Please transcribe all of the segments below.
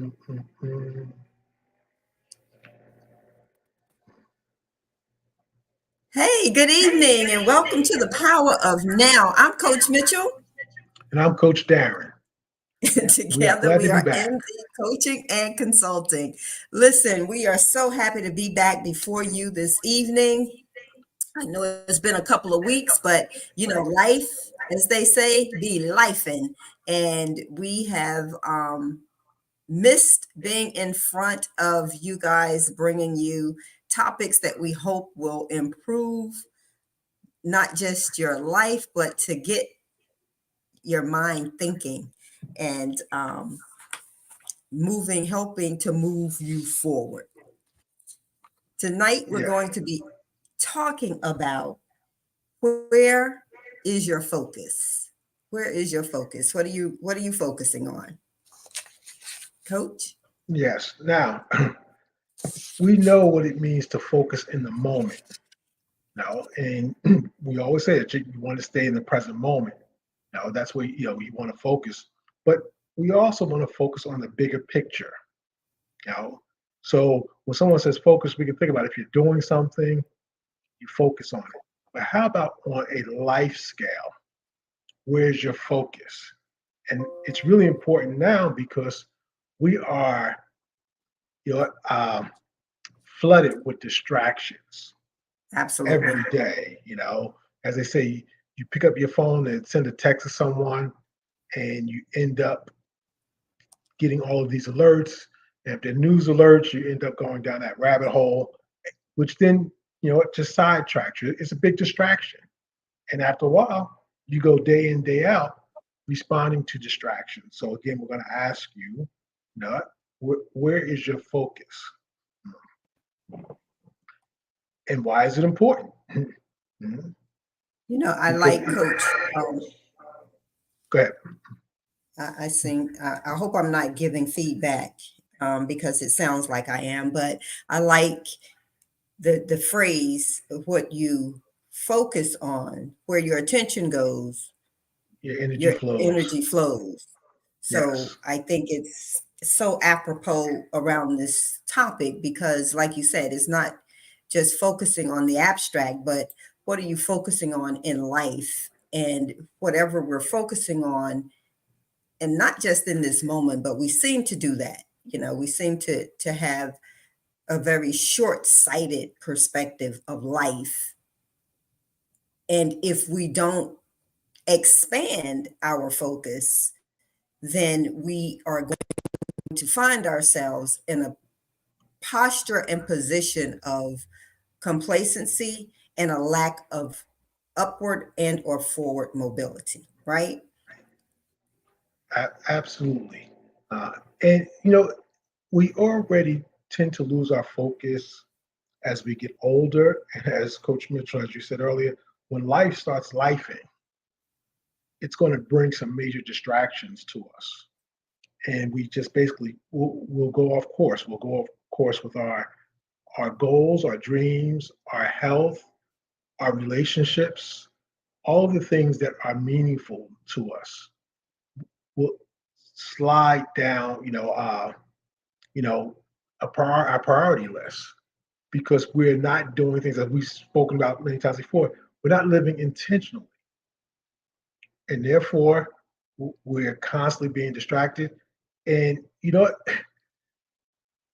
mm. Hey, good evening, and welcome to the Power of Now. I'm Coach Mitchell. And I'm Coach Darren. We are Together, glad to we be are back. MD Coaching and Consulting. Listen, we are so happy to be back before you this evening. I know it's been a couple of weeks, but life, as they say, be lifing, and we have missed being in front of you guys, bringing you topics that we hope will improve not just your life, but to get your mind thinking and moving, helping to move you forward. Tonight, we're Yeah. going to be talking about where is your focus? Where is your focus? What are you focusing on, Coach? Yes. Now, we know what it means to focus in the moment. Now, and we always say that you want to stay in the present moment. Now, that's where you want to focus. But we also want to focus on the bigger picture. You know, so when someone says focus, we can think about if you're doing something, you focus on it. But how about on a life scale? Where's your focus? And it's really important now because we are you know, um, flooded with distractions Absolutely. every day. As they say, you pick up your phone and send a text to someone, and you end up getting all of these alerts. And if they're news alerts, you end up going down that rabbit hole, which then it just sidetracks you. It's a big distraction, and after a while, you go day in day out responding to distractions. So again, we're going to ask you, where is your focus, and why is it important? Mhm. I Because like Coach. go ahead. I think I hope I'm not giving feedback because it sounds like I am, but I like the phrase what you focus on, where your attention goes, Your energy your flows. energy flows. So Yes, I think it's so apropos around this topic because, like you said, it's not just focusing on the abstract, but what are you focusing on in life? And whatever we're focusing on, and not just in this moment, but we seem to do that. We seem to have a very short-sighted perspective of life. And if we don't expand our focus, then we are going to find ourselves in a posture and position of complacency and a lack of upward and or forward mobility, right? absolutely. Uh, and we already tend to lose our focus as we get older, and as Coach Mitchell, as you said earlier, when life starts lifing, it's going to bring some major distractions to us, and we just basically we'll go off course. We'll go off course with our goals, our dreams, our health, our relationships, all of the things that are meaningful to us will slide down, you know, our priority list because we're not doing things that we've spoken about many times before. We're not living intentionally, and therefore we're constantly being distracted. And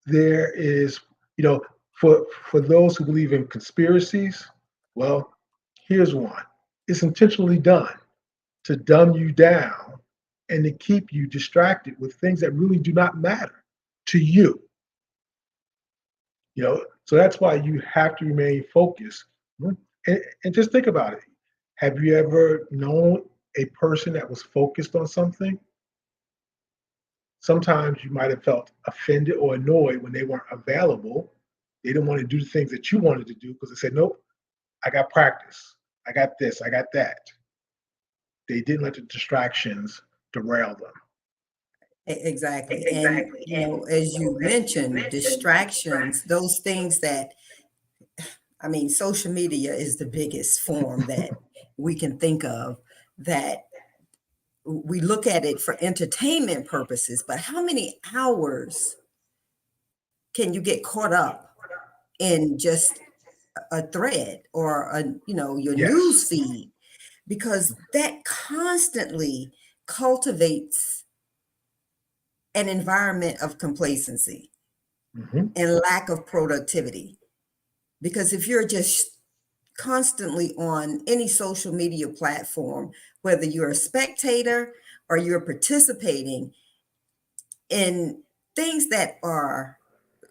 there is, you know, for those who believe in conspiracies, well, here's one. It's intentionally done to dumb you down and to keep you distracted with things that really do not matter to you. So that's why you have to remain focused. And just think about it. Have you ever known a person that was focused on something? Sometimes you might have felt offended or annoyed when they weren't available. They didn't want to do the things that you wanted to do because they said, nope, I got practice. I got this. I got that. They didn't let the distractions derail them. Exactly. And, as you mentioned, distractions, those things that, I mean, social media is the biggest form that we can think of that we look at it for entertainment purposes, but how many hours can you get caught up in just a thread or your Yes. news feed? Because that constantly cultivates an environment of complacency Hmm. and lack of productivity. Because if you're just constantly on any social media platform, whether you're a spectator or you're participating in things that are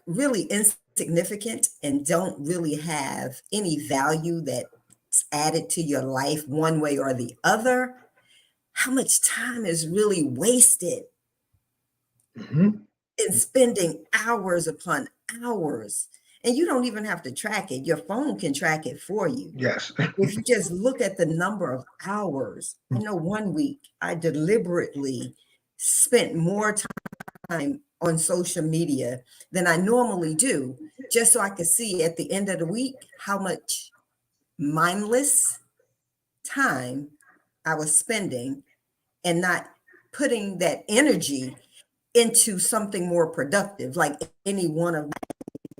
really insignificant and don't really have any value that's added to your life one way or the other, how much time is really wasted Hmm. in spending hours upon hours? And you don't even have to track it. Your phone can track it for you. Yes. If you just look at the number of hours, I know one week I deliberately spent more time on social media than I normally do, just so I could see at the end of the week how much mindless time I was spending and not putting that energy into something more productive, like any one of my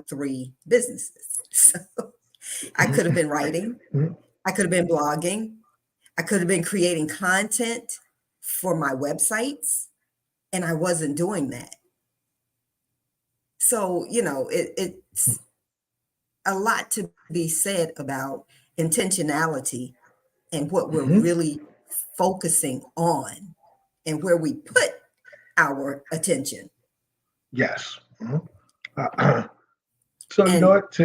three businesses. So I could have been writing, Mhm. I could have been blogging, I could have been creating content for my websites, and I wasn't doing that. So, it's a lot to be said about intentionality and what we're Mhm. really focusing on and where we put our attention. Yes. Mhm. So you know And what?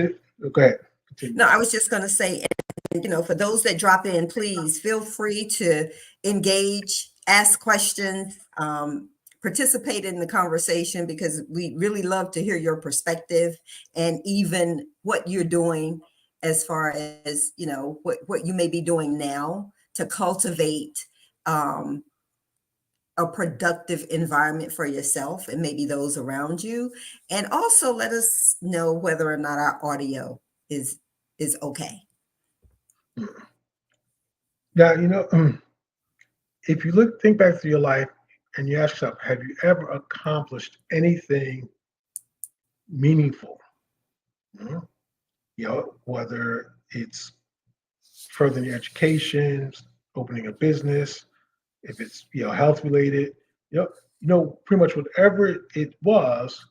Go ahead. Continue. no, I was just going to say, and, for those that drop in, please feel free to engage, ask questions, participate in the conversation, because we really love to hear your perspective and even what you're doing as far as, what you may be doing now to cultivate um, a productive environment for yourself and maybe those around you. And also let us know whether or not our audio is is okay. Now if you think back through your life and you ask yourself, have you ever accomplished anything meaningful? Mhm. Whether it's furthering your education, opening a business, if it's health related, pretty much whatever it was.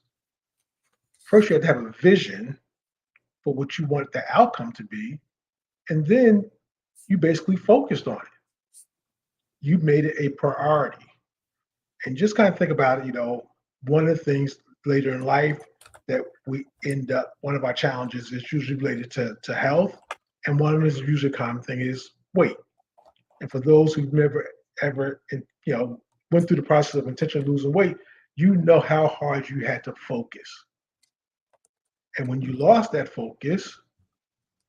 First, you had to have a vision for what you want the outcome to be, and then you basically focused on it. You made it a priority, and just kind of think about it. One of the things later in life that we end up, one of our challenges is usually related to health, and one of the usually common thing is weight. And for those who've never ever, went through the process of intentionally losing weight, you know how hard you had to focus. And when you lost that focus,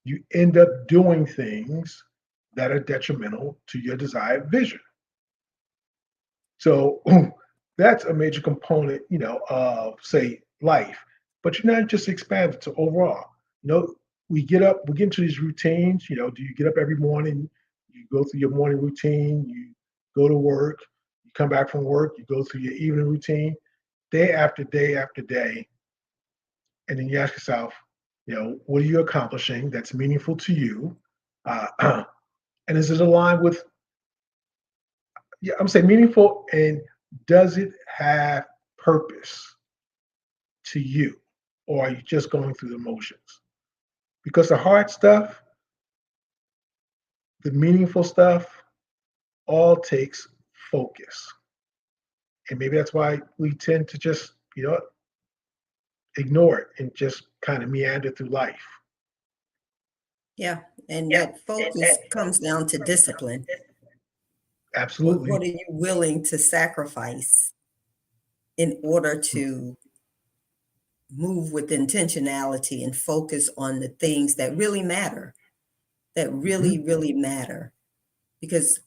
you end up doing things that are detrimental to your desired vision. So that's a major component, of say life. But you're not just expanded to overall. We get up, we get into these routines. Do you get up every morning? You go through your morning routine, you go to work, you come back from work, you go through your evening routine, day after day after day. And then you ask yourself, what are you accomplishing that's meaningful to you? Uh, and is it aligned with, yeah, I'm saying meaningful, and does it have purpose to you? Or are you just going through the motions? Because the hard stuff, the meaningful stuff, all takes focus. And maybe that's why we tend to just, ignore it and just kind of meander through life. Yeah. And that focus comes down to discipline. What Absolutely. are you willing to sacrifice in order to move with intentionality and focus on the things that really matter, that really, Mhm. really matter? Because,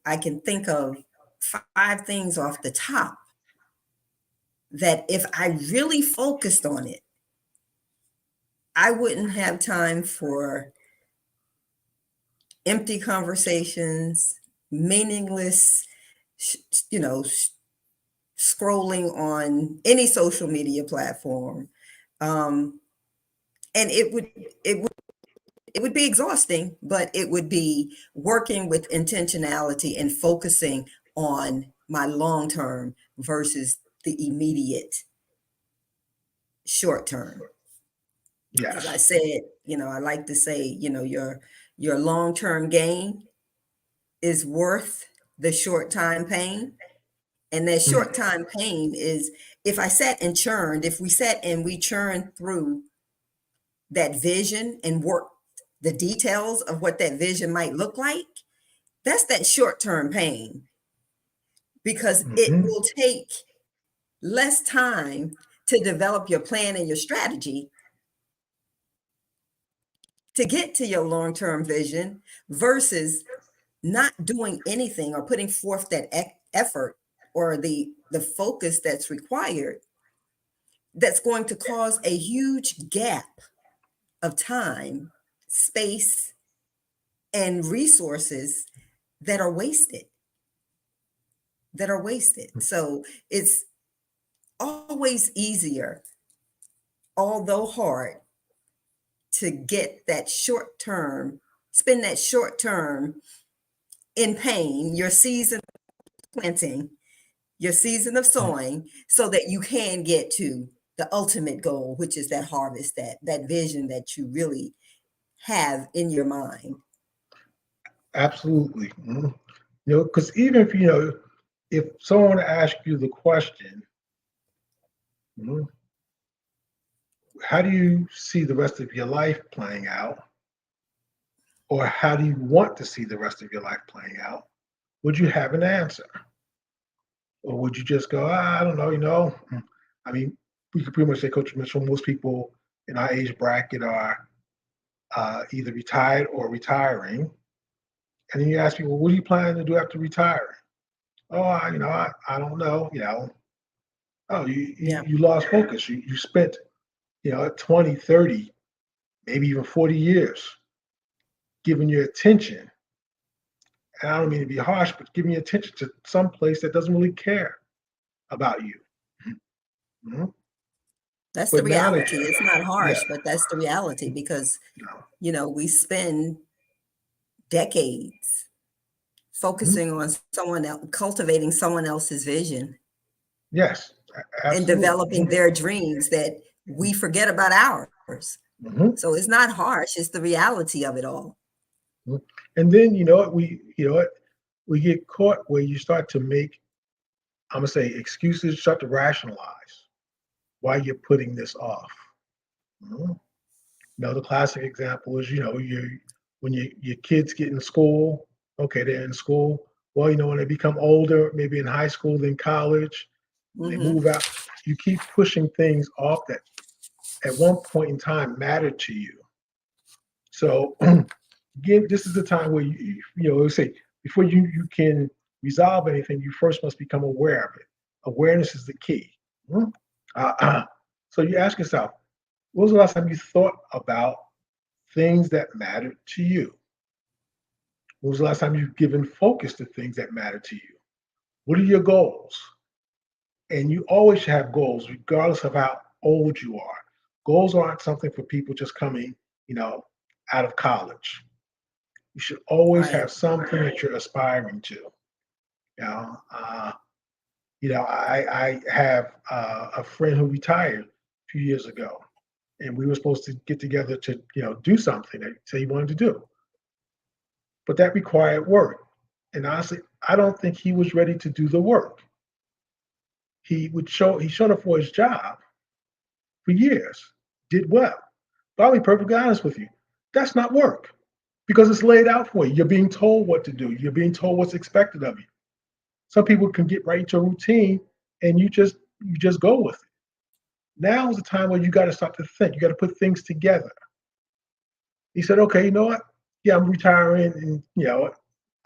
I can think of five things off the top that if I really focused on it, I wouldn't have time for empty conversations, meaningless sh- you know, scrolling on any social media platform. Um, and it would be exhausting, but it would be working with intentionality and focusing on my long term versus the immediate short term. As I Yes. said, I like to say, your long term gain is worth the short time pain. And that Mm, short time pain is, if we sat and we churned through that vision and worked the details of what that vision might look like, that's that short term pain, because it mhm, will take less time to develop your plan and your strategy to get to your long term vision versus not doing anything or putting forth that effort or the focus that's required, that's going to cause a huge gap of time, space, and resources that are wasted, so it's always easier, although hard, to get that short term, spend that short term in pain, your season of planting, your season of mm. sowing, so that you can get to the ultimate goal, which is that harvest, that vision that you really have in your mind. Absolutely. Because even if if someone asks you the question, mhm, how do you see the rest of your life playing out, or how do you want to see the rest of your life playing out? Would you have an answer, or would you just go, I don't know, I mean, we could pretty much say, Coach Mitchell, most people in our age bracket are either retired or retiring. And then you ask people, what do you plan to do after retiring? Oh, I don't know. Oh, Yeah, you lost focus. You spent, 20, 30, maybe even 40 years giving your attention. And I don't mean to be harsh, but giving your attention to some place that doesn't really care about you. Mhm. that's the But now that, reality. It's not yeah, harsh, but that's the reality, because no, we spend decades mhm, focusing on someone else, cultivating someone else's vision yes, and absolutely. developing their dreams, that we forget about ours. Mhm, So it's not harsh, it's the reality of it all. mhm. And then we get caught where you start to make, I'm gonna say, excuses, start to rationalize why you're putting this off. Mhm. The classic example is, when your kids get in school, okay, they're in school. Well, when they become older, maybe in high school, then college, when they Hmm. move out, you keep pushing things off that at one point in time mattered to you. So again, this is the time where let's say before you can resolve anything, you first must become aware of it. Awareness is the key. Mhm. So you ask yourself, when was the last time you thought about things that mattered to you? When was the last time you've given focus to things that matter to you? What are your goals? And you always should have goals, regardless of how old you are. Goals aren't something for people just coming, you know, out of college. You should always Right. have something that you're aspiring to. You know, uh, I have a friend who retired a few years ago, and we were supposed to get together to, do something that he said he wanted to do, but that required work. And honestly, I don't think he was ready to do the work. He showed up for his job for years, did well. But I'll be perfectly honest with you, that's not work because it's laid out for you. You're being told what to do. You're being told what's expected of you. Some people can get right into a routine and you just go with it. Now is the time where you got to start to think. You got to put things together. He said, okay, you know what? Yeah, I'm retiring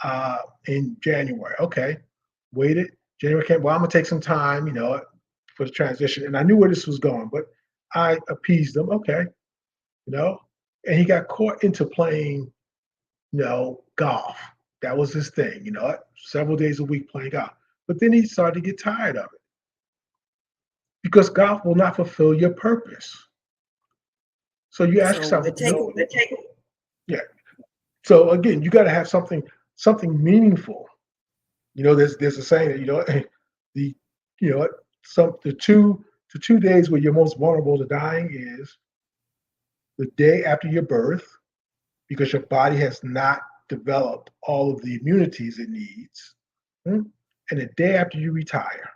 uh, in January. Okay, waited. January came. Well, I'm gonna take some time, for the transition. And I knew where this was going, but I appeased him. Okay, you know, and he got caught into playing, golf. That was his thing. Several days a week playing golf. But then he started to get tired of it because God will not fulfill your purpose. So you ask So yourself, the take yeah. So again, you got to have something meaningful. There's a saying that the you know what some the 2 days where you're most vulnerable to dying is the day after your birth because your body has not developed all of the immunities it needs, mm, and the day after you retire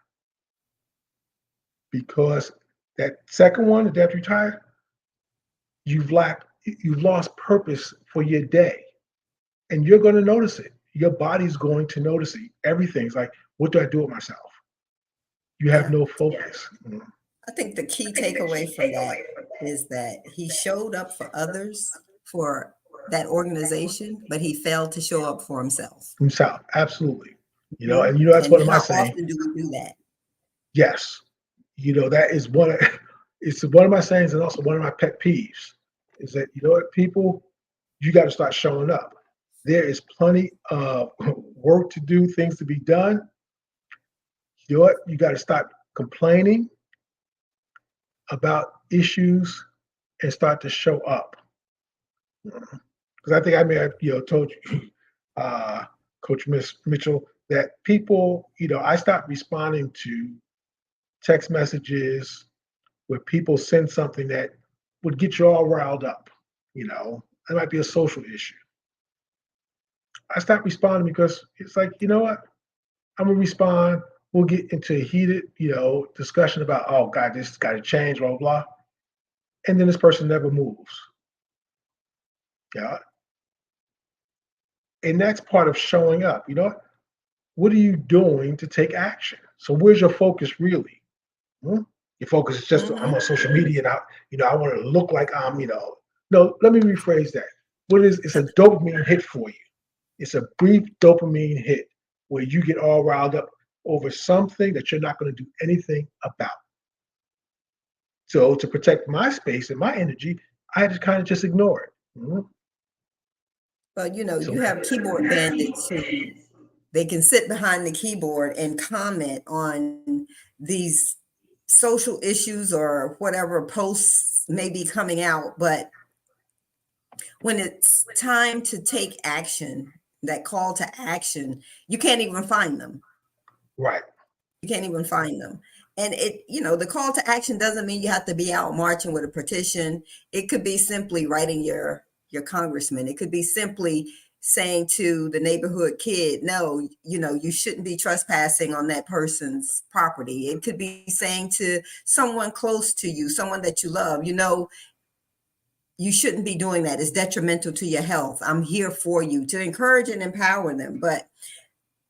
because that second one, the day after you retire, you've lost purpose for your day, and you're going to notice it. Your body's going to notice it. Everything's like, what do I do with myself? You have yeah. no focus. I think the key takeaway from that is that he showed up for others, for that organization, but he failed to show up for himself. Himself, absolutely. Mhm. And that's And one of my how saying. often do we do that? Yes, that is one of it's one of my sayings and also one of my pet peeves is that what people you got to start showing up. There is plenty of work to do, things to be done. You got to stop complaining about issues and start to show up. Because I think I may have told you, uh, Coach Miss Mitchell, that people, I stopped responding to text messages where people send something that would get you all riled up. It might be a social issue. I stopped responding because it's like, you know what? I'm gonna respond. We'll get into a heated, discussion about, oh God, this has got to change, blah blah, and then this person never moves. Yeah, and that's part of showing up. What are you doing to take action? So where's your focus really? Hmm? Your focus is just I'm Mhm. on social media and I want to look like No, let me rephrase that. It's a dopamine hit for you. It's a brief dopamine hit where you get all riled up over something that you're not going to do anything about. So to protect my space and my energy, I had to kind of just ignore it. But So you have keyboard bandits who they can sit behind the keyboard and comment on these social issues or whatever posts may be coming out. But when it's time to take action, that call to action, you can't even find them. right, You can't even find them. And the call to action doesn't mean you have to be out marching with a petition. It could be simply writing your congressman. It could be simply saying to the neighborhood kid, no, you shouldn't be trespassing on that person's property. It could be saying to someone close to you, someone that you love, you shouldn't be doing that. It's detrimental to your health. I'm here for you to encourage and empower them. But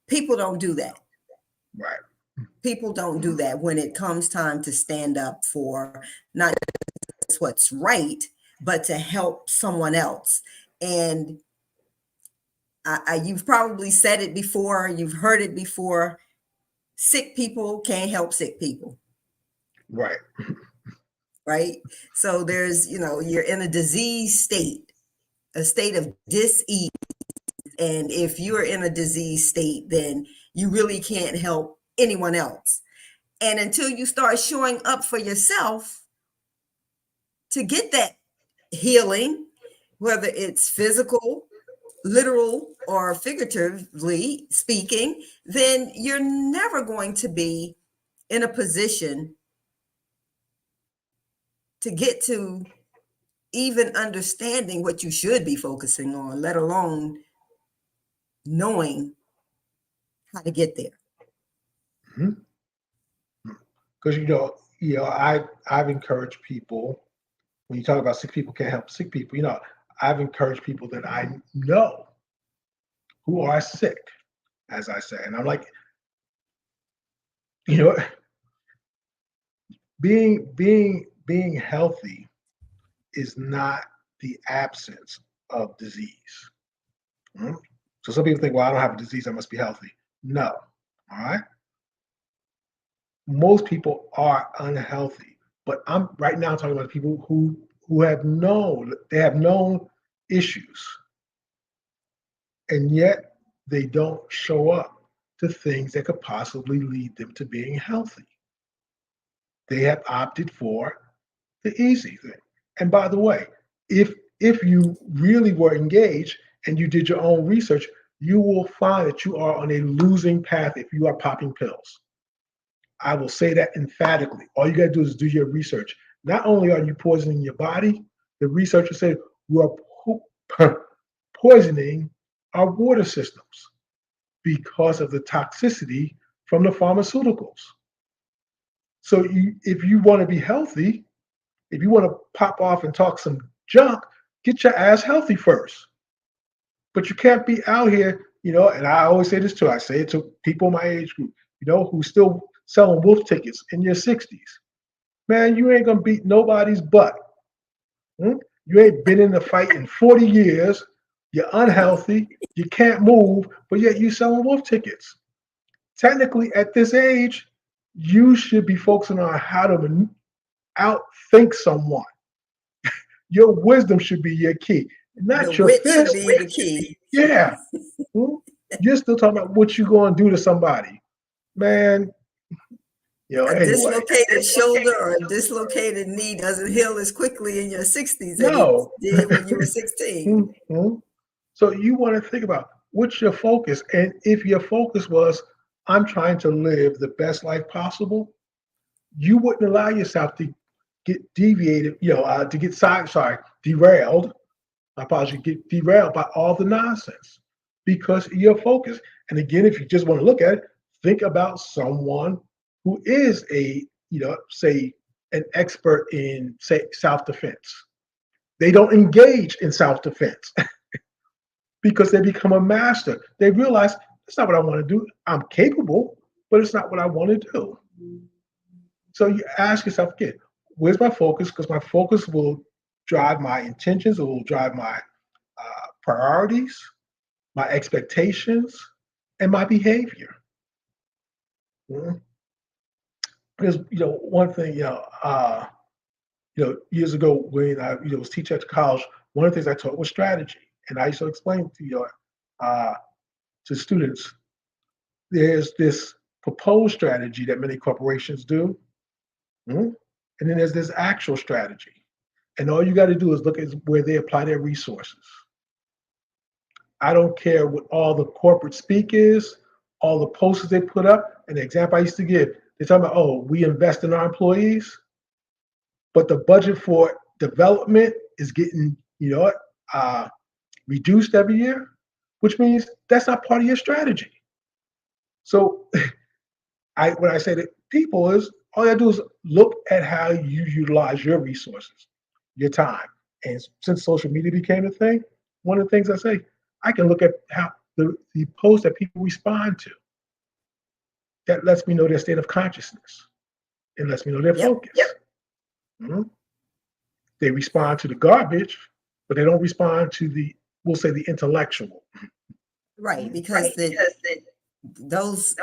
people don't do that. right. People don't do that when it comes time to stand up for not just what's right, but to help someone else. And you've probably said it before, you've heard it before. Sick people can't help sick people, Right. right? So you're in a disease state, a state of dis-ease. And if you're in a disease state, then you really can't help anyone else. And until you start showing up for yourself to get that healing, whether it's physical, literal, or figuratively speaking, then you're never going to be in a position to get to even understanding what you should be focusing on, let alone knowing how to get there. Because I've encouraged people when you talk about sick people can't help sick people. I've encouraged people that I know who are sick, as I say, and I'm like, you know, being healthy is not the absence of disease. Mhm. So some people think, well, I don't have a disease, I must be healthy. No, all right. Most people are unhealthy, but I'm right now talking about people who have known issues, and yet they don't show up to things that could possibly lead them to being healthy. They have opted for the easy thing. And by the way, if you really were engaged and you did your own research, you will find that you are on a losing path if you are popping pills. I will say that emphatically. All you got to do is do your research. Not only are you poisoning your body, the researchers say we are poisoning our water systems because of the toxicity from the pharmaceuticals. So if you want to be healthy, if you want to pop off and talk some junk, get your ass healthy first. But you can't be out here, and I always say this too. I say it to people in my age group, who still selling wolf tickets in your 60s. Man, you ain't gonna beat nobody's butt. Hmm? You ain't been in a fight in 40 years. You're unhealthy. You can't move, but yet you selling wolf tickets. Technically, at this age, you should be focusing on how to outthink someone. Your wisdom should be your key, The not your wit should fist. be the key. Yeah. Hmm? You're still talking about what you going to do to somebody. Man, A anyway. dislocated shoulder or a dislocated knee doesn't heal as quickly in your 60s as it No. did when you were 16. Mhm. So you want to think about what's your focus. And if your focus was, I'm trying to live the best life possible, you wouldn't allow yourself to get deviated, to get derailed. I apologize, get derailed by all the nonsense because you're focused. And again, if you just want to look at it, think about someone who is say an expert in, say, self-defense. They don't engage in self-defense because they become a master. They realize that's not what I want to do. I'm capable, but it's not what I want to do. So you ask yourself again, where's my focus? Because my focus will drive my intentions, it will drive my priorities, my expectations, and my behavior. Mhm. Because one thing, years ago when I was teaching at college, one of the things I taught was strategy, and I used to explain uh, to students, there's this proposed strategy that many corporations do, mhm, and then there's this actual strategy, and all you got to do is look at where they apply their resources. I don't care what all the corporate speak is, all the posters they put up. And the example I used to give, they're talking about, oh, we invest in our employees, but the budget for development is getting, uh, reduced every year, which means that's not part of your strategy. So what I say to people is, all I do is look at how you utilize your resources, your time. And since social media became a thing, one of the things I say, I can look at how the posts that people respond to. That lets me know their state of consciousness. It lets me know their Yep. focus. Mhm. They respond to the garbage, but they don't respond to we'll say, the intellectual. Right. Because those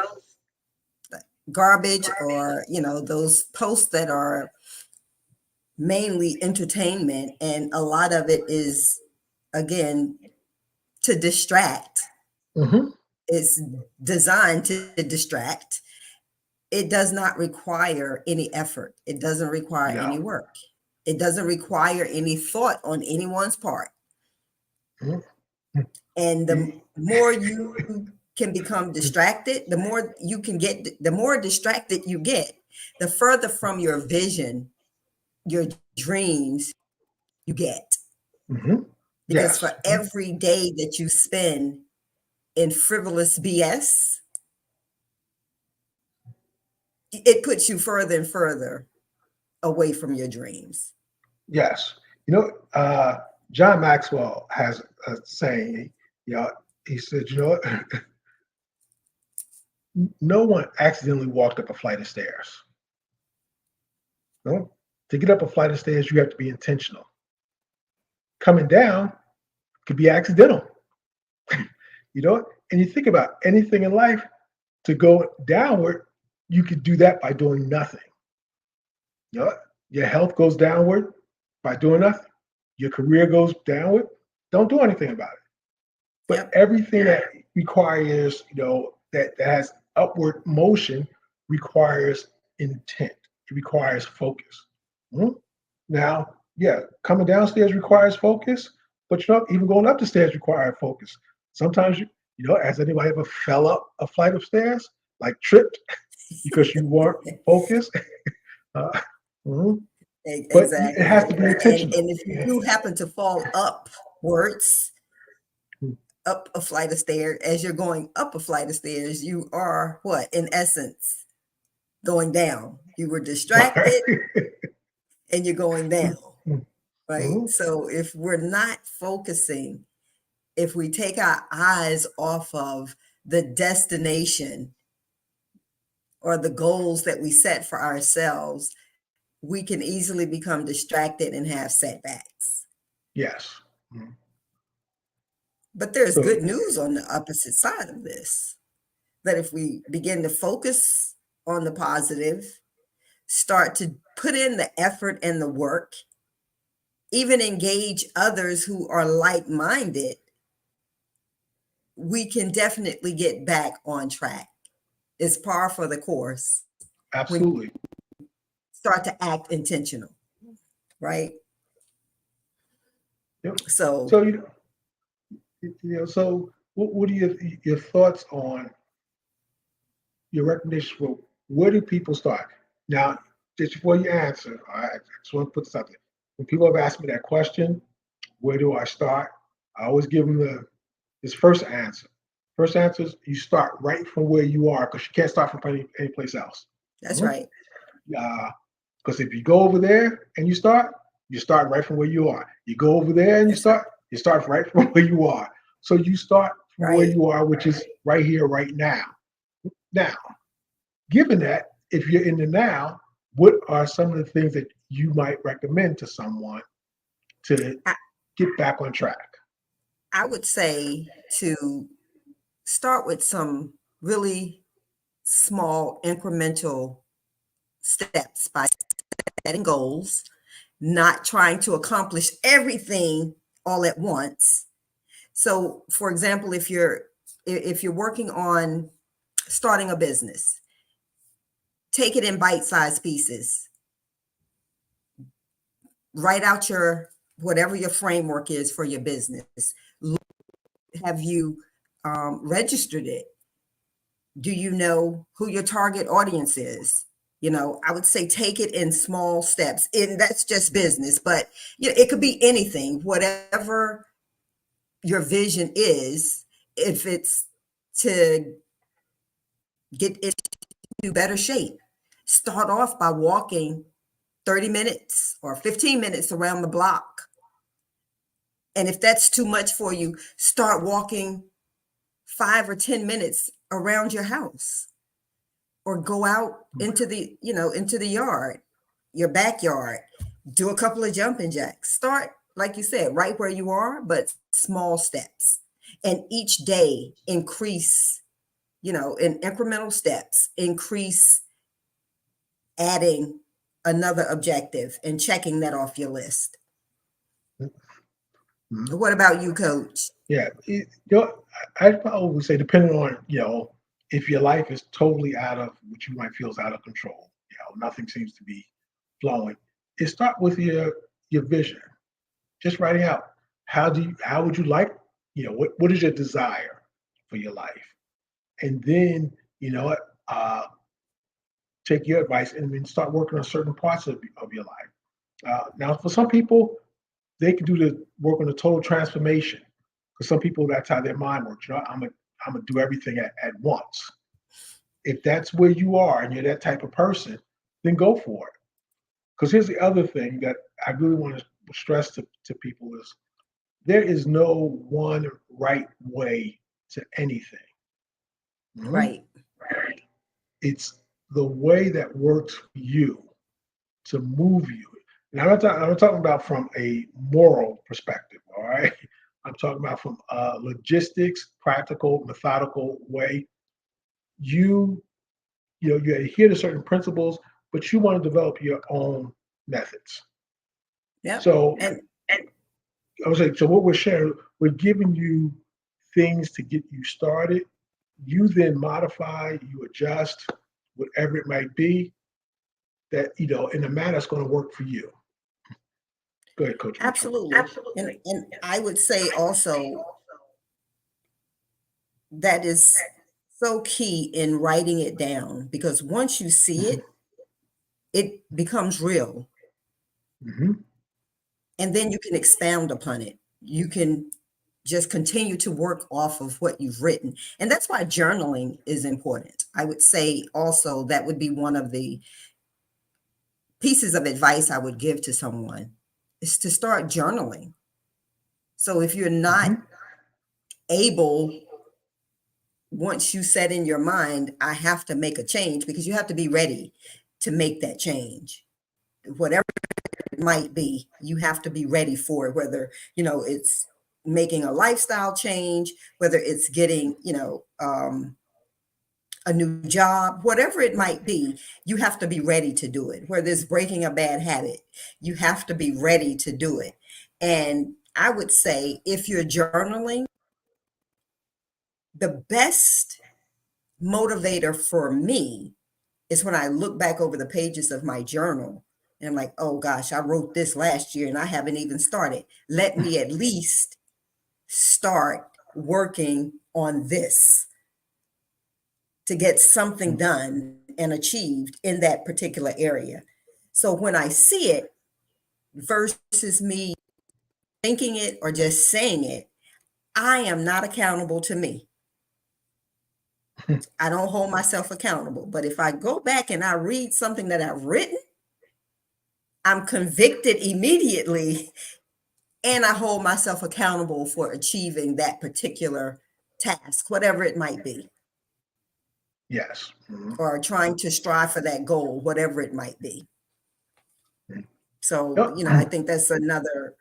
garbage or, those posts that are mainly entertainment, and a lot of it is, again, to distract. Mhm. It's designed to distract. It does not require any effort. It doesn't require any No. work. It doesn't require any thought on anyone's part. Mhm. And the more you can become distracted, the more distracted you get, the further from your vision, your dreams you get. Mhm. Because for Yes. every day that you spend in frivolous BS, it puts you further and further away from your dreams. Yes. John Maxwell has a saying, he said, what? No one accidentally walked up a flight of stairs. No? To get up a flight of stairs, you have to be intentional. Coming down could be accidental. And you think about anything in life, to go downward, you could do that by doing nothing. You know, your health goes downward by doing nothing. Your career goes downward. Don't do anything about it. But Yep. everything that requires, that has upward motion requires intent. It requires focus. Mhm. Now, yeah, coming downstairs requires focus, but even going up the stairs requires focus. Sometimes as anybody ever fell up a flight of stairs, like tripped because you weren't focused. Uh, mhm. But it Exactly. has to be intentional. And if you do happen to fall upwards, Mhm. up a flight of stairs, as you're going up a flight of stairs, you are what? In essence, going down. You were distracted and you're going down, right? Mhm. So if we're not focusing, if we take our eyes off of the destination or the goals that we set for ourselves, we can easily become distracted and have setbacks. Yes. Mhm. But there's So good news on the opposite side of this, that if we begin to focus on the positive, start to put in the effort and the work, even engage others who are like-minded, we can definitely get back on track. It's par for the course when absolutely. you start to act intentional, right? Yep. So So so what are your thoughts on your recommendations for where do people start? Now, just before you answer, all right, I just want to put something. When people have asked me that question, where do I start? I always give them this first answer. First answer is you start right from where you are because you can't start from any place else. that's Mhm. right. Because if you go over there and you start right from where you are. You go over there and That's right. you start right from where you are. So you start from where Right. you are, which is right here, right now. Now, given that, if you're in the now, what are some of the things that you might recommend to someone to I, get back on track? I would say to start with some really small incremental steps by setting goals, not trying to accomplish everything all at once. So, for example, if you're working on starting a business, take it in bite-sized pieces. Write out your whatever your framework is for your business. Have you registered it? Do you know who your target audience is? I would say take it in small steps. And that's just business, but it could be anything, whatever your vision is. If it's to get into better shape, start off by walking 30 minutes or 15 minutes around the block. And if that's too much for you, start walking 5 or 10 minutes around your house, or go out into the yard, your backyard, do a couple of jumping jacks. Start, like you said, right where you are, but small steps. And each day increase, in incremental steps, increase adding another objective and checking that off your list. Mhm. What about you, coach? Yeah, I'd probably say depending on if your life is totally out of what you might feel is out of control, nothing seems to be flowing. It start with your vision. Just writing out how would you like what is your desire for your life, and then take your advice and then start working on certain parts of your life. Now, for some people, they can do the work on the total transformation. For some people, that's how their mind works. I'm gonna do everything at once. If that's where you are and you're that type of person, then go for it. Because here's the other thing that I really want to stress to people is there is no one right way to anything. Mhm. Right. It's the way that works for you to move you. And I'm not talking about from a moral perspective, all right? I'm talking about from a logistics, practical, methodical way. You, you adhere to certain principles, but you want to develop your own methods. Yep. So And I was like, so what we're sharing, we're giving you things to get you started, you then modify, you adjust, whatever it might be, that, in a manner that's going to work for you. Go ahead, Coach Mitchell. Absolutely. And I would say also that is so key in writing it down, because once you see Mhm. it, it becomes real. Mhm. And then you can expound upon it. You can just continue to work off of what you've written. And that's why journaling is important. I would say also that would be one of the pieces of advice I would give to someone, is to start journaling. So if you're not Mhm. able, once you set in your mind, I have to make a change, because you have to be ready to make that change. Whatever it might be, you have to be ready for it, whether, it's making a lifestyle change, whether it's getting, a new job, whatever it might be, you have to be ready to do it. Whether it's breaking a bad habit, you have to be ready to do it. And I would say if you're journaling, the best motivator for me is when I look back over the pages of my journal and I'm like, oh gosh, I wrote this last year and I haven't even started. Let me at least start working on this to get something done and achieved in that particular area. So when I see it versus me thinking it or just saying it, I am not accountable to me. I don't hold myself accountable. But if I go back and I read something that I've written, I'm convicted immediately, and I hold myself accountable for achieving that particular task, whatever it might be, Yes. Mhm. or trying to strive for that goal, whatever it might be. Mhm. So, Yep. I think that's another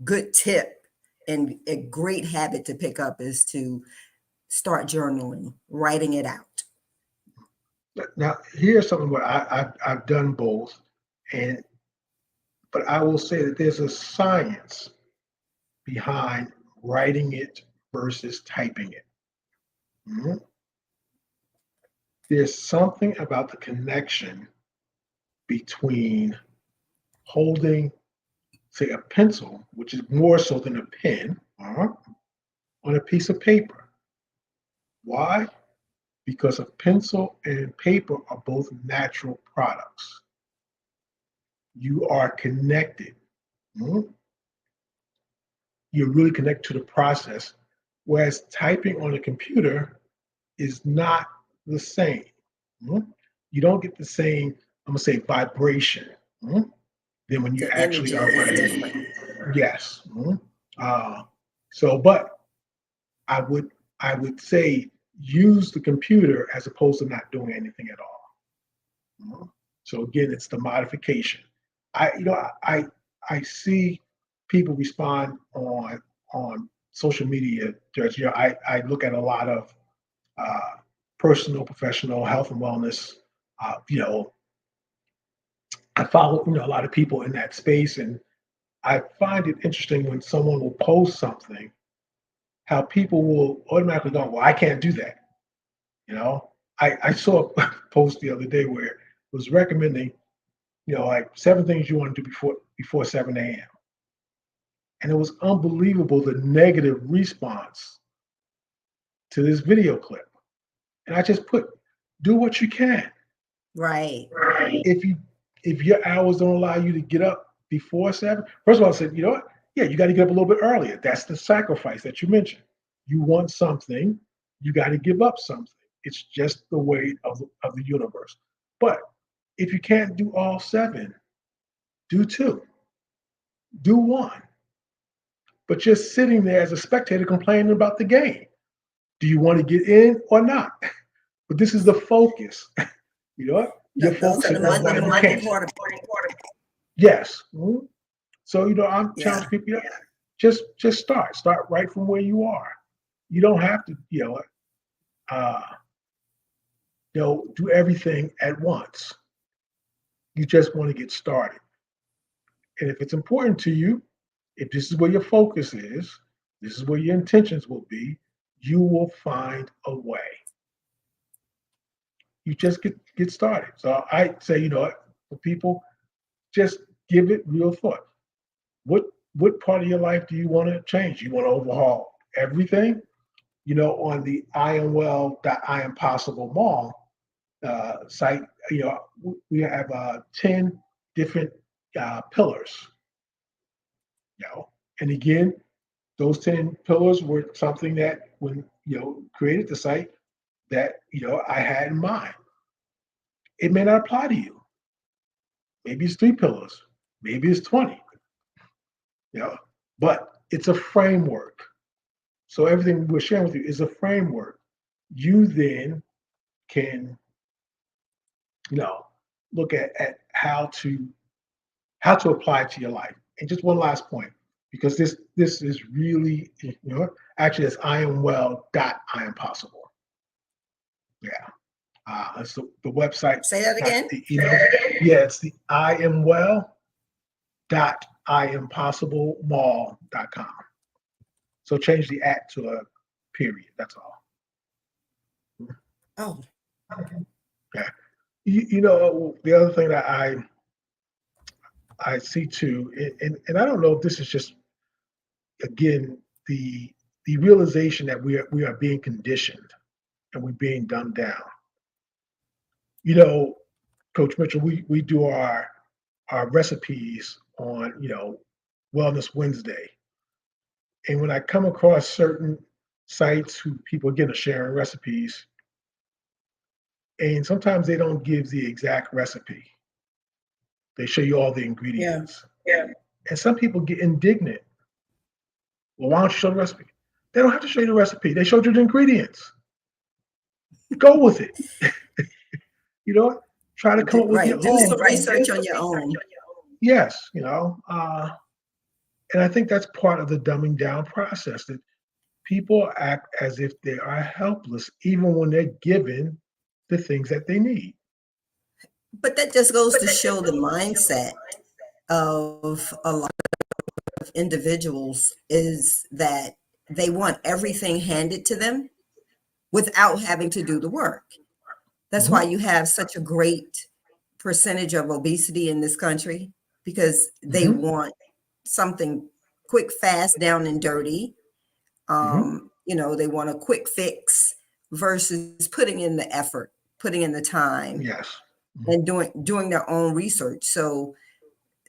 good tip and a great habit to pick up, is to start journaling, writing it out. Now, here's something where I've done both, and but I will say that there's a science behind writing it versus typing it. Mhm. There's something about the connection between holding, say, a pencil, which is more so than a pen, on a piece of paper. Why? Because a pencil and paper are both natural products. You are connected. Mhm. You're really connected to the process, whereas typing on a computer is not the same. Mhm. You don't get the same, I'm gonna say, vibration, than when you The actually energy are is writing. different. Yes. Uh, but I would I would say use the computer as opposed to not doing anything at all. Mhm. So again, it's the modification. I see people respond on social media. I look at a lot of uh, personal, professional, health and wellness. I follow a lot of people in that space, and I find it interesting when someone will post something, how people will automatically go, "Well, I can't do that." You know, I saw a post the other day where it was recommending, like 7 things you want to do before 7 a.m. And it was unbelievable the negative response to this video clip. And I just put, do what you can. Right. If you if your hours don't allow you to get up before 7, first of all, I said, you know what? Yeah, you got to get up a little bit earlier. That's the sacrifice that you mentioned. You want something, you got to give up something. It's just the way of the universe. But if you can't do all 7, do 2, do 1. But just sitting there as a spectator complaining about the game. Do you want to get in or not? But this is the focus. You know what? You're Those are focusing the on most why you important can't. part of. Yes. So I'm Yeah. challenging people. Yeah, just start right from where you are. You don't have to uh, do everything at once. You just want to get started. And if it's important to you, if this is where your focus is, this is where your intentions will be, you will find a way. You just get started. So I say, for people, just give it real thought. What what part of your life do you want to change? You want to overhaul everything? On the IamWell.IamPossible Mall site, we have 10 different pillars. You know, and again, those 10 pillars were something that when created the site that I had in mind. It may not apply to you. Maybe it's 3 pillars. Maybe it's 20. You know, but it's a framework. So everything we're sharing with you is a framework. You then can, you know, look at how to apply it to your life. And just one last point, because this is really, actually it's IamWell.IamPossible. Yeah. It's the website, Say that not again. the email. Yeah, it's the IamWell.IamPossibleMall.com. So change the at to a period. That's all. Oh, Yeah. The other thing that I see too, and I don't know if this is just again the realization that we are being conditioned and we're being dumbed down. You know, Coach Mitchell, we do our recipes on Wellness Wednesday, and when I come across certain sites who people again are sharing recipes, and sometimes they don't give the exact recipe. They show you all the yeah. ingredients. Yeah. And some people get indignant. Well, why don't you show the recipe? They don't have to show you the recipe. They showed you the ingredients. Go with it. You know what? Try to come up with Right. your Do own. some research on your own. Yes, and I think that's part of the dumbing down process that people act as if they are helpless, even when they're given the things that they need. But that just goes to show the mindset of a lot of individuals is that they want everything handed to them without having to do the work. That's why Hmm. you have such a great percentage of obesity in this country because they Hmm. want something quick, fast, down and dirty. Hmm. They want a quick fix versus putting in the effort, putting in the time, Yes. Mhm. and doing their own research. So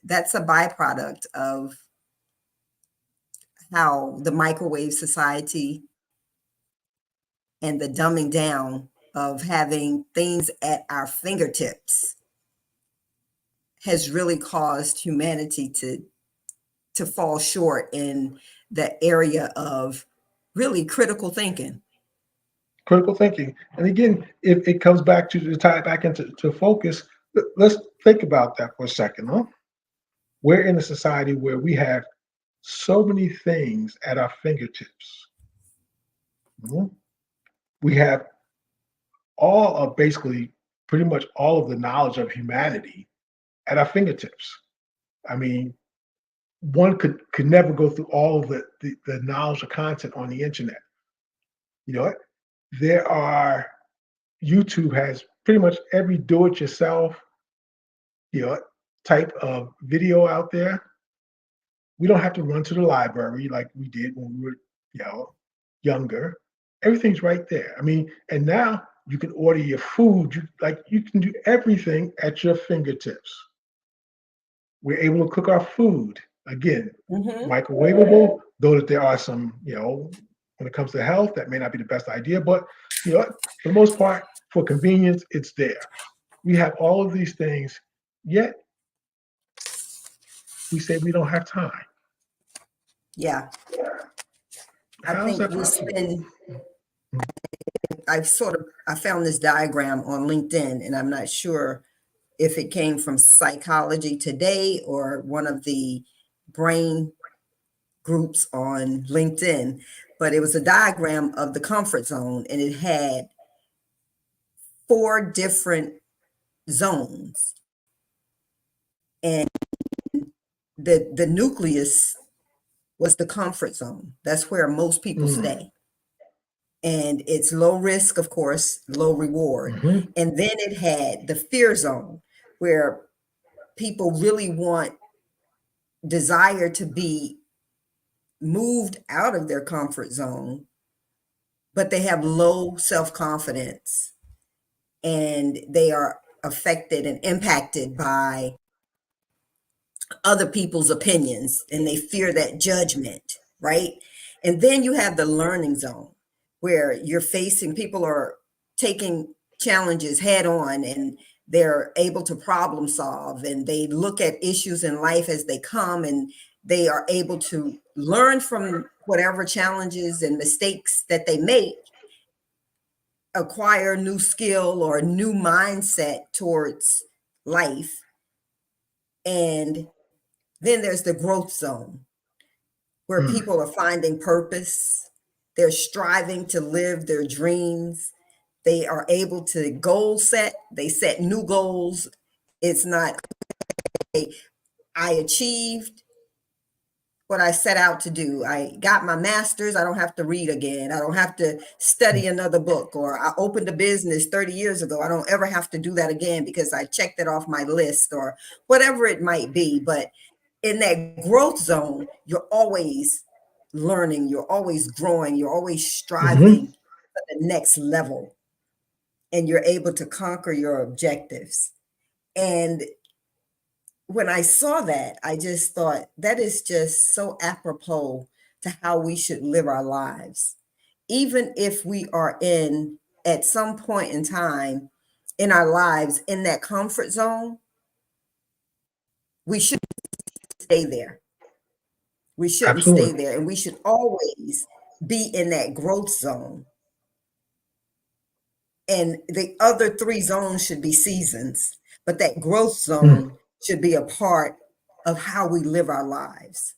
that's a byproduct of how the microwave society and the dumbing down of having things at our fingertips has really caused humanity to fall short in the area of really critical thinking. Critical thinking. And again, it comes back to tie it back into focus. Let's think about that for a second. Huh? We're in a society where we have so many things at our fingertips. Mhm. We have all of basically pretty much all of the knowledge of humanity at our fingertips. I mean, one could never go through all of the knowledge or content on the internet. You know what? There are YouTube has pretty much every do-it-yourself, you know, type of video out there. We don't have to run to the library like we did when we were, you know, younger. Everything's right there. I mean, and now you can order your food. You can do everything at your fingertips. We're able to cook our food again, Hmm. microwavable. Though that there are some, when it comes to health, that may not be the best idea. But for the most part, for convenience, it's there. We have all of these things, yet we say we don't have time. Yeah, I How is think that we possible? spend. I found this diagram on LinkedIn, and I'm not sure if it came from Psychology Today or one of the brain groups on LinkedIn, but it was a diagram of the comfort zone, and it had 4 different zones, and the nucleus was the comfort zone. That's where most people Mm, stay. and it's low risk, of course, low reward. Hmm. And then it had the fear zone, where people really desire to be moved out of their comfort zone, but they have low self-confidence, and they are affected and impacted by other people's opinions, and they fear that judgment, right? And then you have the learning zone, where you're facing people are taking challenges head on, and they're able to problem solve, and they look at issues in life as they come, and they are able to learn from whatever challenges and mistakes that they make, acquire new skill or new mindset towards life. And then there's the growth zone, where Mm. people are finding purpose, they're striving to live their dreams, they are able to goal set, they set new goals. It's not I achieved what I set out to do. I got my master's. I don't have to read again. I don't have to study another book. Or I opened a business 30 years ago. I don't ever have to do that again because I checked it off my list, or whatever it might be. But in that growth zone, you're always learning, you're always growing, you're always Hmm. striving for the next level, and you're able to conquer your objectives. And when I saw that, I just thought that is just so apropos to how we should live our lives. Even if we are at some point in time in our lives, in that comfort zone, we should stay there. We shouldn't stay Absolutely. there. And we should always be in that growth zone. And the other three zones should be seasons, but that growth Mm. zone should be a part of how we live our lives,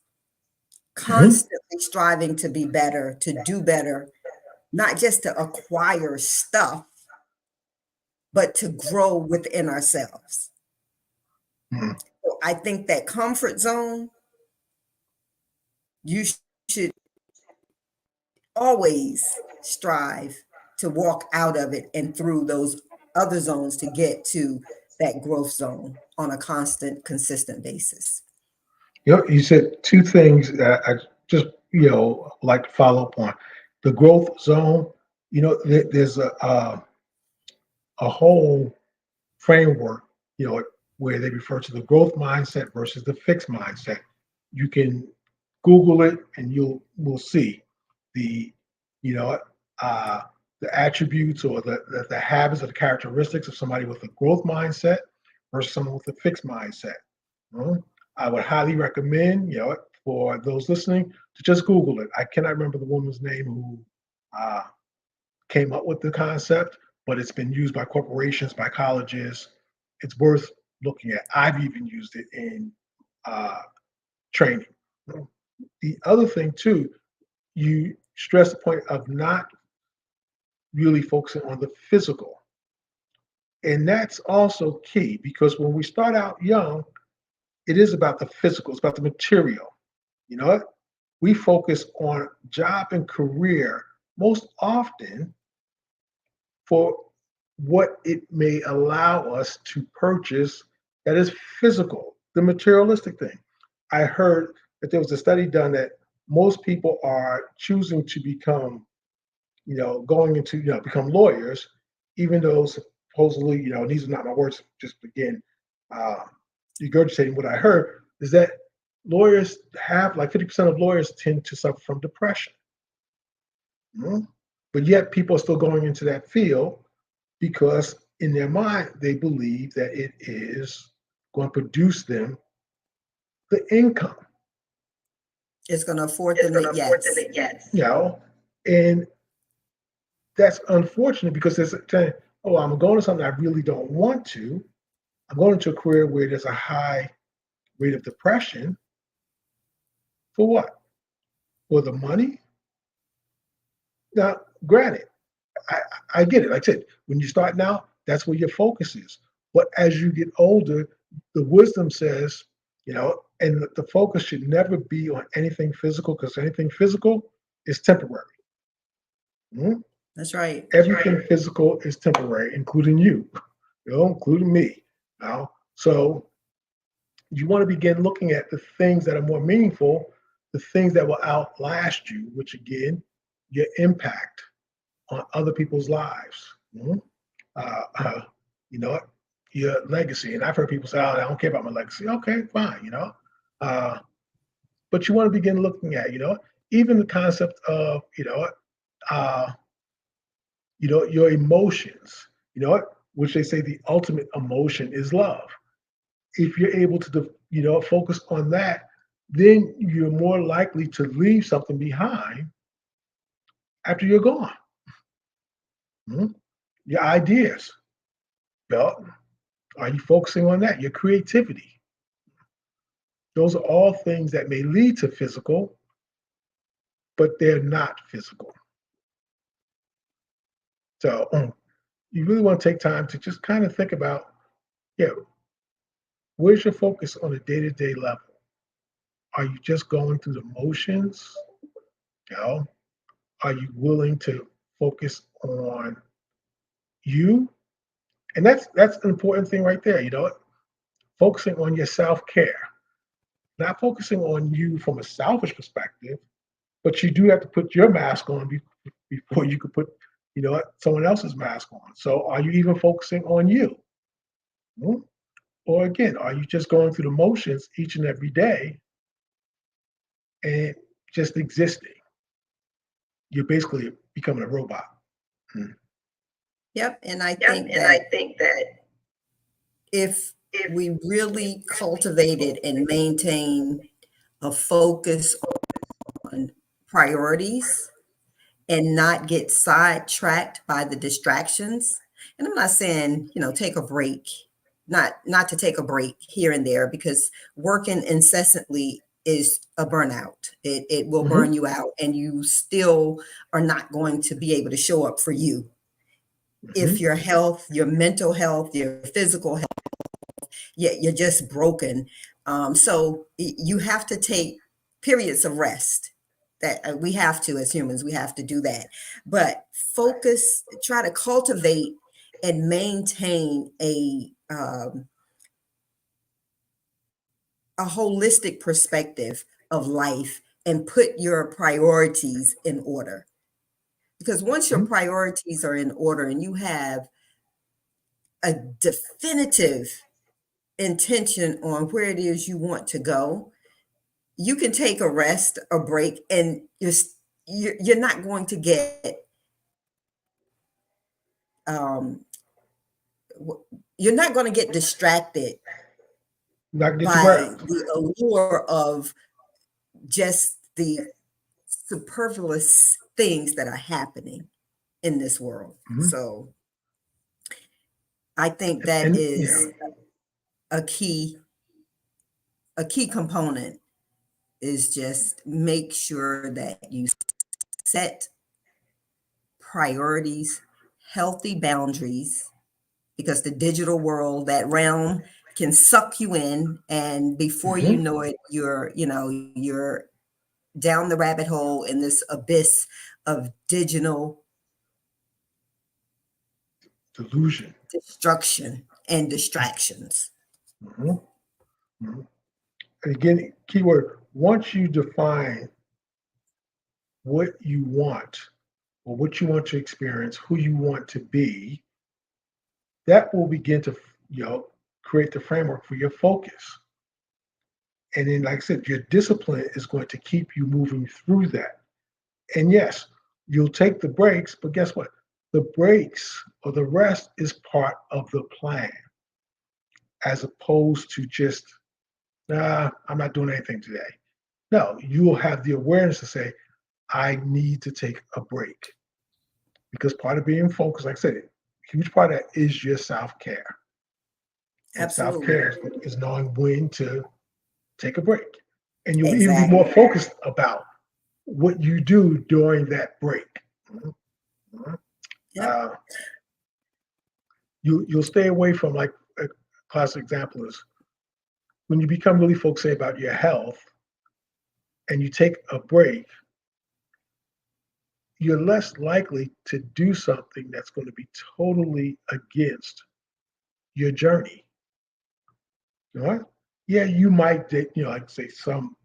Hmm. constantly striving to be better, to do better, not just to acquire stuff, but to grow within ourselves. Mm. So I think that comfort zone, you should always strive to walk out of it and through those other zones to get to that growth zone on a constant, consistent basis. You said two things that I just like to follow up on. The growth zone. There's a whole framework, where they refer to the growth mindset versus the fixed mindset. You can Google it and will see the, you know, uh, the attributes or the habits or the characteristics of somebody with a growth mindset versus someone with a fixed mindset. Mhm. I would highly recommend, for those listening, to just Google it. I cannot remember the woman's name who uh, came up with the concept, but it's been used by corporations, by colleges. It's worth looking at. I've even used it in uh, training. The other thing, too, you stress the point of not really focusing on the physical. And that's also key because when we start out young, it is about the physical, it's about the material. You know what? We focus on job and career most often for what it may allow us to purchase that is physical, the materialistic thing. I heard that there was a study done that most people are choosing to become, going into, become lawyers, even though supposedly, these are not my words, just again, uh, regurgitating what I heard, is that lawyers have like 50% of lawyers tend to suffer from depression. Mhm. But yet people are still going into that field because in their mind they believe that it is going to produce them the income. It's going to afford It's them going the to afford them yes. it, yes. And that's unfortunate because there's a saying, oh, I'm going to something I really don't want to. I'm going into a career where there's a high rate of depression. For what? For the money? Now, granted, I, I get it. Like I said, when you start now, that's where your focus is. But as you get older, the wisdom says, and the focus should never be on anything physical because anything physical is temporary. Mhm. That's right. Everything physical is temporary, including you, including me. So you want to begin looking at the things that are more meaningful, the things that will outlast you, which again, your impact on other people's lives. Mhm. Uh, uh, you know, your legacy. And I've heard people say, "Oh, I don't care about my legacy." Okay, fine. Uh, but you want to begin looking at, even the concept of, uh, your emotions. Which they say the ultimate emotion is love. If you're able to, focus on that, then you're more likely to leave something behind after you're gone. Mhm. Your ideas. Well, are you focusing on that? Your creativity. Those are all things that may lead to physical, but they're not physical. So you really want to take time to just kind of think about, yeah, where's your focus on a day-to-day level? Are you just going through the motions? You know, are you willing to focus on you? And that's an important thing right there. Focusing on your self-care, not focusing on you from a selfish perspective, but you do have to put your mask on before you could put, someone else's mask on. So are you even focusing on you? Hmm? Or again, are you just going through the motions each and every day and just existing? You're basically becoming a robot. Mm. Yep. And I Yep. think And I that think that if if we we really really cultivated and cultivate maintain a focus on priorities and not get sidetracked by the distractions. And I'm not saying, take a break, not to take a break here and there, because working incessantly is a burnout. It will Mhm. burn you out, and you still are not going to be able to show up for you if Mhm. your health, your mental health, your physical health, you're just broken. So you have to take periods of rest. That we have to, as humans, we have to do that. But focus, try to cultivate and maintain a holistic perspective of life and put your priorities in order. Because once your Mhm. priorities are in order and you have a definitive intention on where it is you want to go, you can take a rest, a break, and you're not going to get um, you're not going to get distracted Not gonna get too by burned. the allure of just the superfluous things that are happening in this world. Mhm. So I think that And yeah. is a key a key component is just make sure that you set priorities, healthy boundaries, because the digital world, that realm can suck you in, and before you Mhm. know it, you're down the rabbit hole in this abyss of digital Delusion. destruction and distractions. Mhm. Mhm. And again, keyword, once you define what you want or what you want to experience, who you want to be, that will begin to, create the framework for your focus. And then, like I said, your discipline is going to keep you moving through that. And yes, you'll take the breaks, but guess what? The breaks or the rest is part of the plan, as opposed to just, nah, I'm not doing anything today. No, you will have the awareness to say, I need to take a break. Because part of being focused, like I said, a huge part of that is your self care. And self Absolutely. care is knowing when to take a break. And you'll even be more Exactly. focused about what you do during that break. Mhm. Mhm. Yep. Uh, you'll stay away from, like, a classic example is when you become really focused, say, about your health and you take a break, you're less likely to do something that's going to be totally against your journey. You know what? Yeah, you might, like say some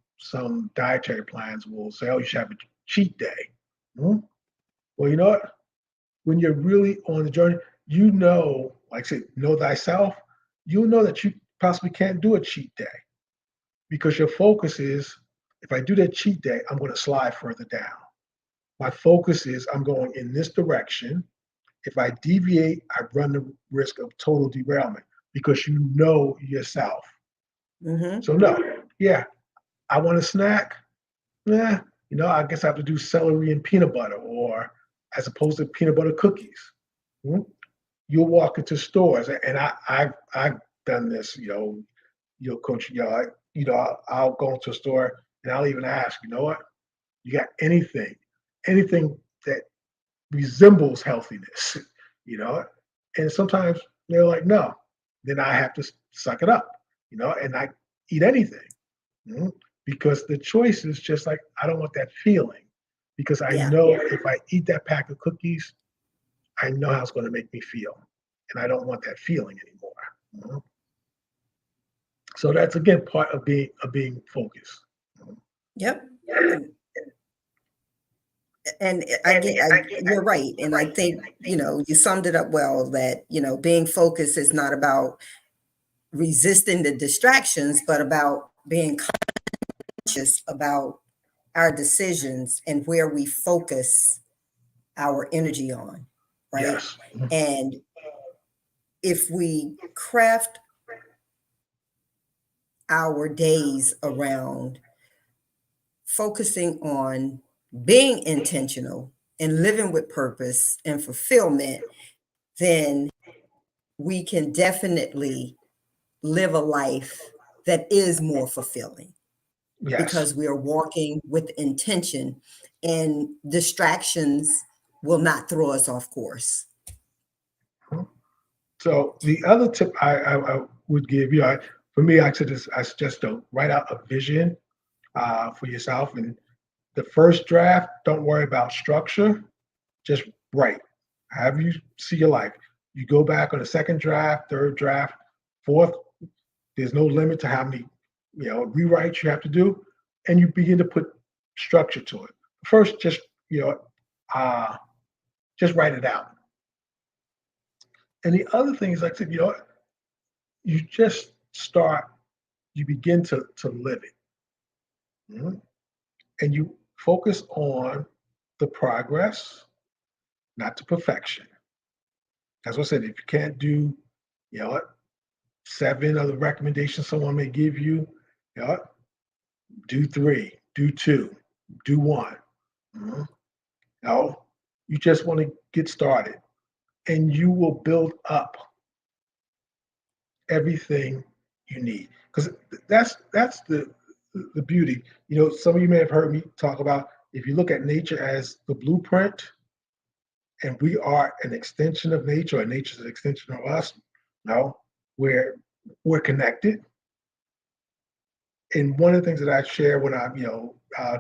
dietary plans will say, oh, you should have a cheat day. Hmm? Well, you know what? When you're really on the journey, like I said, know thyself. You know that you possibly can't do a cheat day because your focus is, if I do that cheat day, I'm going to slide further down. My focus is I'm going in this direction. If I deviate, I run the risk of total derailment because you know yourself. Mm-hmm. So no, yeah, I want a snack. Yeah, I guess I have to do celery and peanut butter, or as opposed to peanut butter cookies. Hmm? You'll walk into stores, and I've done this. Coach. I'll go into a store and I'll even ask. You know what? You got anything that resembles healthiness? You know, and sometimes they're like, no. Then I have to suck it up. And I eat anything. Mhm. Because the choice is just like, I don't want that feeling. Because I Yeah. know if I eat that pack of cookies, I know how it's going to make me feel. And I don't want that feeling anymore. Mhm. So that's again part of being focused. Mhm. Yep. And, and I get, you're right. And I think, you summed it up well that, being focused is not about resisting the distractions, but about being conscious about our decisions and where we focus our energy on, right? Yes. Mhm. And if we craft our days around focusing on being intentional and living with purpose and fulfillment, then we can definitely live a life that is more fulfilling Yes. because we are walking with intention and distractions will not throw us off course. Mhm. So the other tip I would give you, for me, I suggest to write out a vision for yourself. And the first draft, don't worry about structure, just write. However you see your life. You go back on the second draft, third draft, fourth. There's no limit to how many, rewrites you have to do, and you begin to put structure to it. First, uh, just write it out. And the other thing is, like I said, you just start, you begin to live it. Mhm. And you focus on the progress, not the perfection. As I said, if you can't do, you know what, seven of the recommendations someone may give you, what, do three, do two, do one. Mhm. No, you just want to get started, and you will build up everything you need. Because that's the beauty. Some of you may have heard me talk about, if you look at nature as the blueprint, and we are an extension of nature, or nature's an extension of us. No, we're connected. And one of the things that I share when I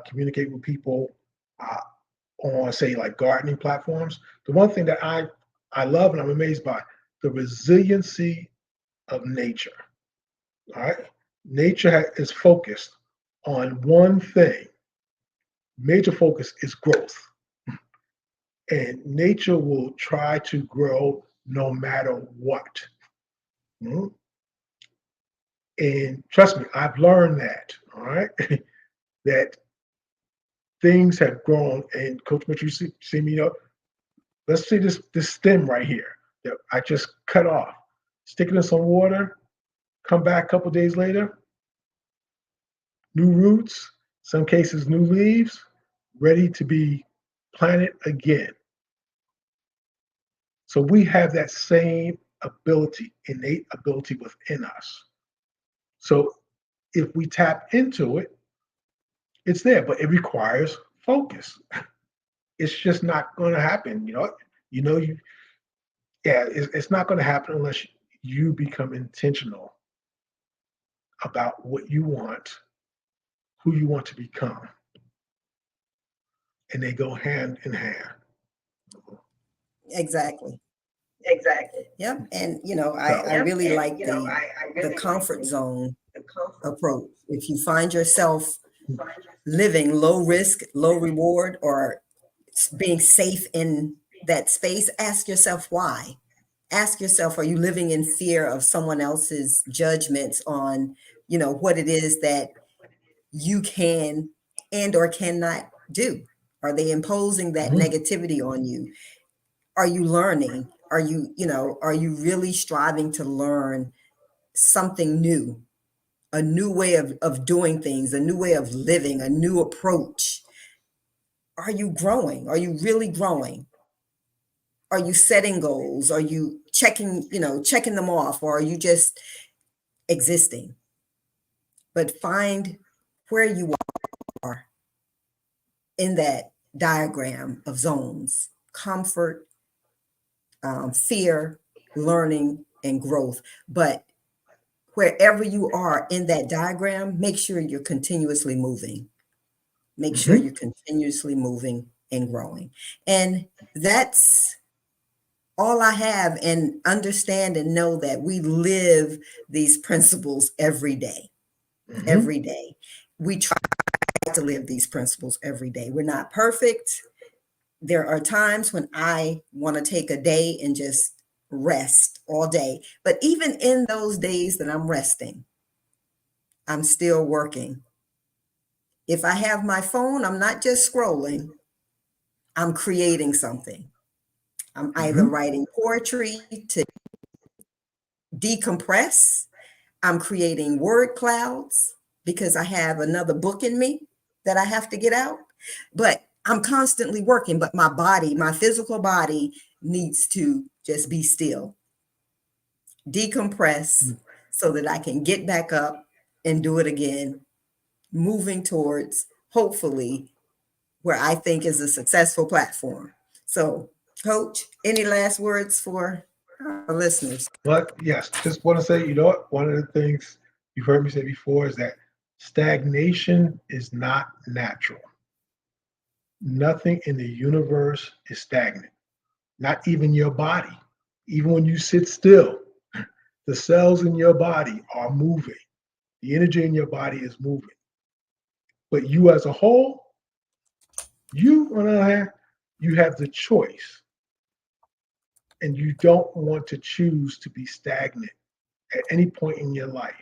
communicate with people uh, on, say, like gardening platforms, the one thing that I love and I'm amazed by, the resiliency of nature. All right, nature is focused on one thing. Major focus is growth, and nature will try to grow no matter what. Mhm. And trust me, I've learned that. All right, that things have grown. And Coach Mitchell, see me, let's see this stem right here that I just cut off. Stick it in some water. Come back a couple days later, new roots, some cases new leaves, ready to be planted again. So we have that same ability, innate ability within us. So if we tap into it, it's there, but it requires focus. It's just not going to happen. You yeah, it's not going to happen unless you become intentional about what you want, who you want to become. and they go hand in hand. Exactly. Exactly. Yep. And I So, Yep. really And like I the really like comfort zone the comfort approach. If you find yourself living low risk, low reward, or being safe in that space, ask yourself why. Ask yourself, are you living in fear of someone else's judgments on, what it is that you can and or cannot do? Are they imposing that mhm, negativity on you? Are you learning? Are you really striving to learn something new, a new way of doing things, a new way of living, a new approach? Are you growing? Are you really growing? Are you setting goals? Are you checking them off, or are you just existing? But find where you are in that diagram of zones: comfort, fear, learning, and growth. But wherever you are in that diagram, make sure you're continuously moving. Make sure mhm. you're continuously moving and growing. And that's all I have. And understand and know that we live these principles every day. Mhm. Every day. We try to live these principles every day. We're not perfect. There are times when I want to take a day and just rest all day. But even in those days that I'm resting, I'm still working. If I have my phone, I'm not just scrolling, I'm creating something. I'm either Mhm. writing poetry to decompress, I'm creating word clouds because I have another book in me that I have to get out. But I'm constantly working, but my body, my physical body needs to just be still, decompress so that I can get back up and do it again, moving towards hopefully where I think is a successful platform. So, Coach, any last words for our listeners? But yes, just want to say, one of the things you've heard me say before is that stagnation is not natural. Nothing in the universe is stagnant, not even your body. Even when you sit still, the cells in your body are moving. The energy in your body is moving. But you as a whole, you on the other hand, you have the choice, and you don't want to choose to be stagnant at any point in your life,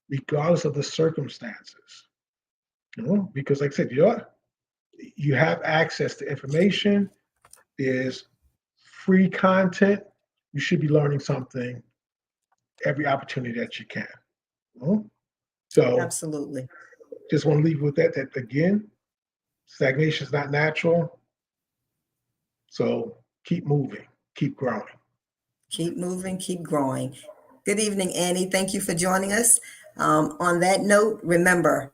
regardless of the circumstances. Because like I said, you have access to information. There's free content. You should be learning something every opportunity that you can. You know? So Absolutely. just want to leave you with that. That again, stagnation is not natural. So keep moving, keep growing. Keep moving, keep growing. Good evening, Annie. Thank you for joining us. On that note, remember,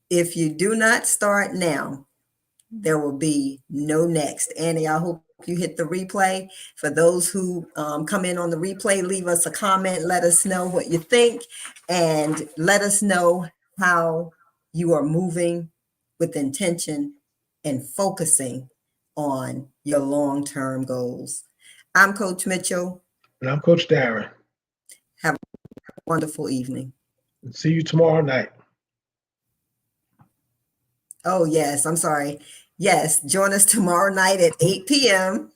if you do not start now, there will be no next. Annie, I hope you hit the replay. For those who come in on the replay, leave us a comment. Let us know what you think, and let us know how you are moving with intention and focusing on your long-term goals. I'm Coach Mitchell. And I'm Coach Darren. Have a wonderful evening. And see you tomorrow night. Oh, yes, I'm sorry. Yes, join us tomorrow night at 8 p.m.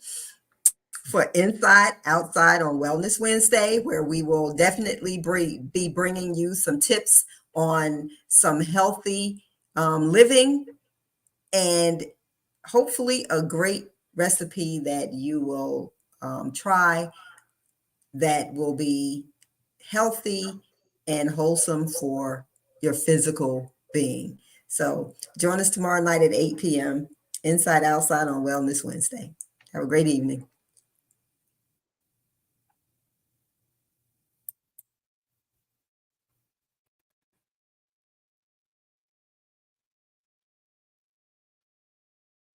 for Inside Outside on Wellness Wednesday, where we will definitely be bringing you some tips on some healthy living, and hopefully a great recipe that you will try that will be healthy and wholesome for your physical being. So join us tomorrow night at 8 p.m. Inside Outside on Wellness Wednesday. Have a great evening.